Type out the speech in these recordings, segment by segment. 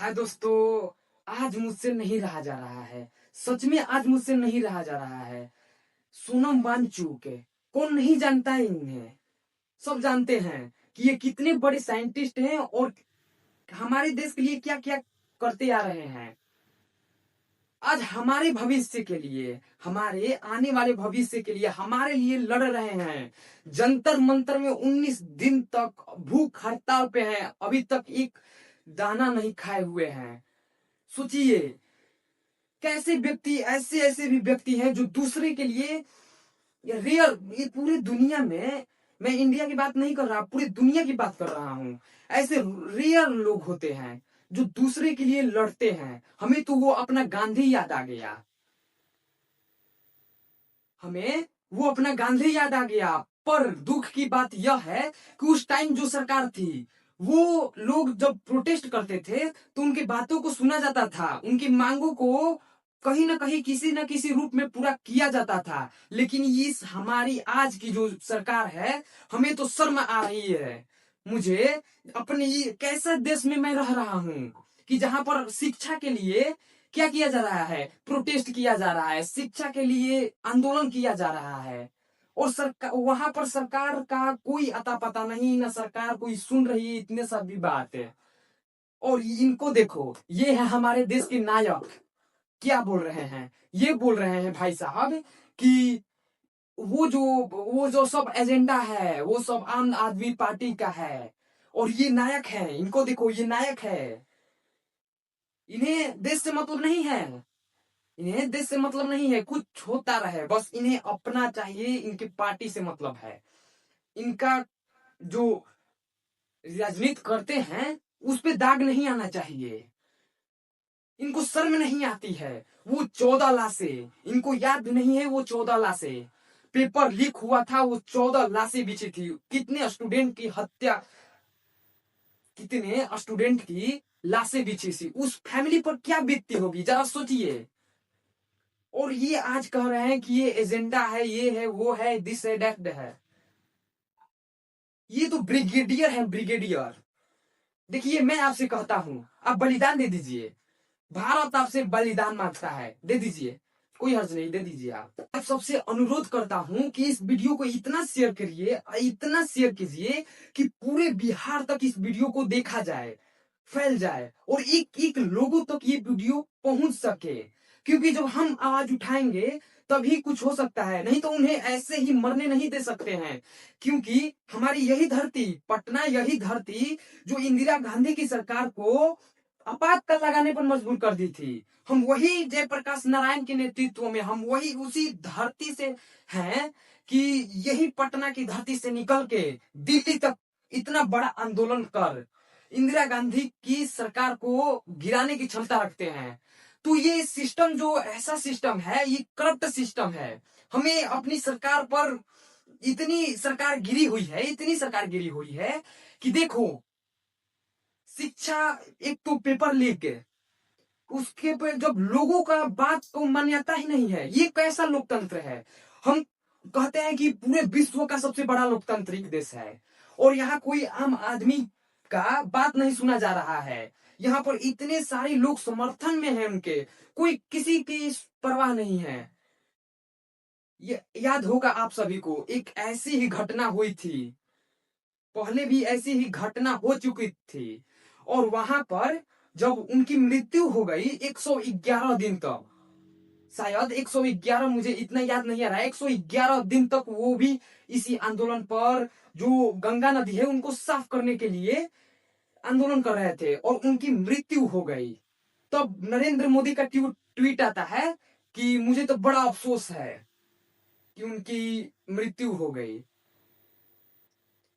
हाय दोस्तों, आज मुझसे नहीं रहा जा रहा है। सच में आज मुझसे नहीं रहा जा रहा है। सोनम वांगचुक है, कौन नहीं जानता है इन्हें। सब जानते हैं कि ये कितने बड़े साइंटिस्ट हैं और हमारे देश के लिए क्या क्या करते आ रहे हैं। आज हमारे भविष्य के लिए, हमारे आने वाले भविष्य के लिए हमारे लिए लड़ रहे हैं। जंतर मंतर में 19 दिन तक भूख हड़ताल पे हैं, अभी तक एक दाना नहीं खाए हुए हैं। सोचिए, कैसे व्यक्ति, ऐसे ऐसे भी व्यक्ति हैं जो दूसरे के लिए, ये रियल, ये पूरी दुनिया में, मैं इंडिया की बात नहीं कर रहा, पूरी दुनिया की बात कर रहा हूं। ऐसे रियल लोग होते हैं जो दूसरे के लिए लड़ते हैं। हमें तो वो अपना गांधी याद आ गया। हमें वो अपना गांधी याद आ गया। पर दुख की बात यह है कि उस टाइम जो सरकार थी, वो लोग जब प्रोटेस्ट करते थे तो उनकी बातों को सुना जाता था, उनकी मांगों को कहीं ना कहीं किसी न किसी रूप में पूरा किया जाता था। लेकिन इस हमारी आज की जो सरकार है, हमें तो शर्म आ रही है। मुझे अपने ये कैसा देश में मैं रह रहा हूँ कि जहां पर शिक्षा के लिए क्या किया जा रहा है, प्रोटेस्ट किया जा रहा है, शिक्षा के लिए आंदोलन किया जा रहा है। और सरकार, वहां पर सरकार का कोई अता पता नहीं, ना सरकार कोई सुन रही है, इतने सब भी बात है। और इनको देखो, ये है हमारे देश के नायक। क्या बोल रहे हैं, ये बोल रहे हैं भाई साहब कि वो जो वो जो सब एजेंडा है वो सब आम आदमी पार्टी का है। और ये नायक है, इनको देखो, ये नायक है। इन्हें देश से मतलब नहीं है, इन्हें देश से मतलब नहीं है, कुछ होता रहे, बस इन्हें अपना चाहिए, इनकी पार्टी से मतलब है। इनका जो राजनीति करते हैं उस पे दाग नहीं आना चाहिए। इनको शर्म नहीं आती है। वो 14 लाशें, इनको याद नहीं है, वो 14 लाशें, पेपर लीक हुआ था, वो 14 लाशें बिछी थी। कितने स्टूडेंट की हत्या, कितने स्टूडेंट की लाशें बिछी थी, उस फैमिली पर क्या बीतती होगी, जरा सोचिए। और ये आज कह रहे हैं कि ये एजेंडा है, ये है, वो है, दिस है, दैट है। ये तो ब्रिगेडियर है, ब्रिगेडियर। देखिए, मैं आपसे कहता हूं, आप बलिदान दे दीजिए। भारत आपसे बलिदान मांगता है, दे दीजिए, कोई हर्ज नहीं, दे दीजिए। आप सबसे अनुरोध करता हूं कि इस वीडियो को इतना शेयर करिए, इतना शेयर कीजिए कि पूरे बिहार तक इस वीडियो को देखा जाए, फैल जाए, और एक एक लोगों तक ये वीडियो पहुंच सके। क्योंकि जब हम आवाज उठाएंगे तभी कुछ हो सकता है, नहीं तो उन्हें ऐसे ही मरने नहीं दे सकते हैं। क्योंकि हमारी यही धरती, पटना, यही धरती जो इंदिरा गांधी की सरकार को आपातकाल लगाने पर मजबूर कर दी थी, हम वही जयप्रकाश नारायण के नेतृत्व में, हम वही उसी धरती से हैं कि यही पटना की धरती से निकल के दिल्ली तक इतना बड़ा आंदोलन कर इंदिरा गांधी की सरकार को गिराने की क्षमता रखते हैं। तो ये सिस्टम जो ऐसा सिस्टम है, ये करप्ट सिस्टम है। हमें अपनी सरकार पर इतनी सरकार गिरी हुई है, इतनी सरकार गिरी हुई है कि देखो, शिक्षा, एक तो पेपर लीक है, उसके पे जब लोगों का बात को मान्यता ही नहीं है, ये कैसा लोकतंत्र है। हम कहते हैं कि पूरे विश्व का सबसे बड़ा लोकतांत्रिक देश है, और यहाँ कोई आम आदमी का बात नहीं सुना जा रहा है। यहाँ पर इतने सारे लोग समर्थन में हैं उनके, कोई किसी की परवाह नहीं है। ये याद होगा आप सभी को, एक ऐसी ही घटना हुई थी, पहले भी ऐसी ही घटना हो चुकी थी। और वहां पर जब उनकी मृत्यु हो गई 111 दिन तक, शायद 111, मुझे इतना याद नहीं आ रहा है, 111 दिन तक वो भी इसी आंदोलन पर, जो गंगा नदी है उनको साफ करने के लिए आंदोलन कर रहे थे, और उनकी मृत्यु हो गई। तब नरेंद्र मोदी का ट्वीट आता है कि मुझे तो बड़ा अफसोस है कि उनकी मृत्यु हो गई।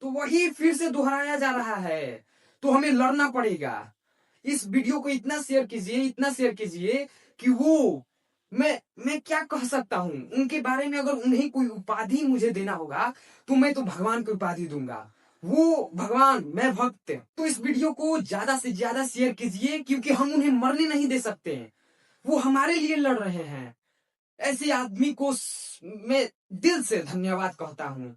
तो वही फिर से दोहराया जा रहा है। तो हमें लड़ना पड़ेगा। इस वीडियो को इतना शेयर कीजिए, इतना शेयर कीजिए कि वो, मैं क्या कह सकता हूं उनके बारे में। अगर उन्हें कोई उपाधि मुझे देना होगा तो मैं तो भगवान की उपाधि दूंगा। वो भगवान, मैं भक्त। तो इस वीडियो को ज्यादा से ज्यादा शेयर कीजिए, क्योंकि हम उन्हें मरने नहीं दे सकते। वो हमारे लिए लड़ रहे हैं। ऐसे आदमी को मैं दिल से धन्यवाद कहता हूं।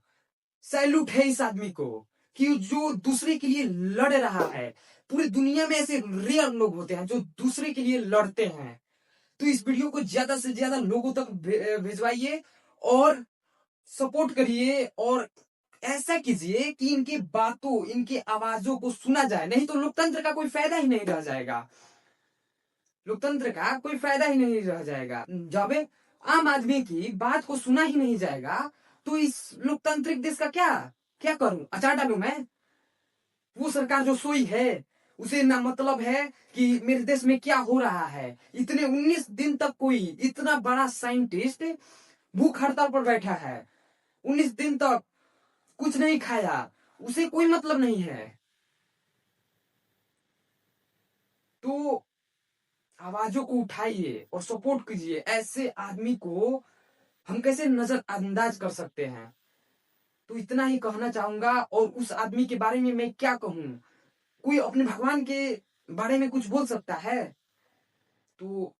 सैल्यूट है इस आदमी को, कि जो दूसरे के लिए लड़ रहा है। पूरी दुनिया में ऐसे रेयर लोग होते हैं जो दूसरे के लिए लड़ते हैं। तो इस वीडियो को ज्यादा से ज्यादा लोगों तक भिजवाइए और सपोर्ट करिए, और ऐसा कीजिए कि इनकी बातों, इनकी आवाजों को सुना जाए, नहीं तो लोकतंत्र का कोई फायदा ही नहीं रह जाएगा। लोकतंत्र का कोई फायदा ही नहीं रह जाएगा। जब आम आदमी की बात को सुना ही नहीं जाएगा तो इस लोकतांत्रिक देश का क्या क्या करूं? अचार डालू मैं? वो सरकार जो सोई है उसे ना मतलब है कि मेरे देश में क्या हो रहा है। इतने 19 दिन तक कोई इतना बड़ा साइंटिस्ट भूख हड़ताल पर बैठा है, 19 दिन तक कुछ नहीं खाया, उसे कोई मतलब नहीं है। तो आवाजों को उठाइए और सपोर्ट कीजिए। ऐसे आदमी को हम कैसे नजरअंदाज कर सकते हैं? तो इतना ही कहना चाहूंगा। और उस आदमी के बारे में मैं क्या कहूं? कोई अपने भगवान के बारे में कुछ बोल सकता है? तो